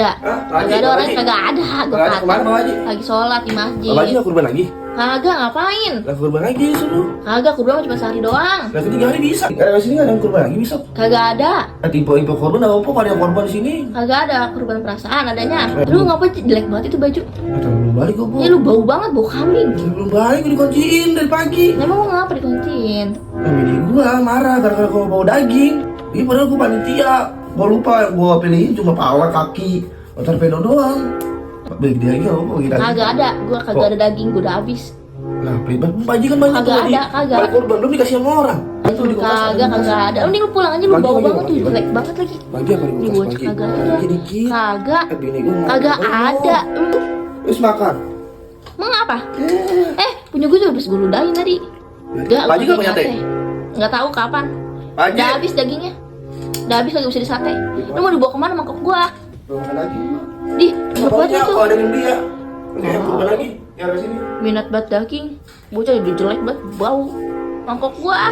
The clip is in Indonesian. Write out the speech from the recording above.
Ya, kagak ada orang, kagak ada. Gue Kemana Bang Haji? lagi sholat di masjid. Bang Haji nggak kurban lagi? Kagak, ngapain? Nggak kurban lagi suruh. Kagak, kurban cuma sehari doang. Nah, 3 hari bisa. Nggak ada sini nggak ada yang kurban lagi bisa. Kagak ada. Info korban apa ada yang korban di sini? Kagak ada kurban perasaan adanya. Lu ngapain jelek banget itu baju? Atau belum balik kok, Bu? Ya lu bau banget, bau kambing. Belum balik, gue dikunciin dari pagi. Emang lu ngapa dikunciin? Bini gua marah gara-gara gua bau daging. Ini padahal gua panitia. Gua lupa yang gua pilihin cuma pala, kaki, torpedo doang. Bagi dia lagi apa bagi daging? Kagak ada, gua kagak ada daging, gua udah habis. Nah, baji kan banyak Kagak ada, kagak. Balik korban belum dikasih sama orang. Itu kagak ada. Mending lu pulang aja, lu Bagi, bau bagi, banget tuh, bagi. jelek banget lagi. Bagi apa di Ini kulkas bocah bagi? kagak ada. Bagi dikit. Kagak. Bini gua nggak Kagak mau. ada. Terus makan. Emang apa? Punya gue juga habis gue ludahin tadi. Enggak, Bagi gua nggak punya sate. teh? Nggak tahu kapan. Bagi. Udah habis dagingnya. Udah habis lagi bisa disate. Lu mau dibawa kemana mangkok gua? Belum makan lagi. Di, enak banget Pokoknya itu. kalau ada yang dia. Kayak kurban lagi. Ya ke sini. Minat banget daging. Bocah udah jelek banget, bau. Mangkok gua.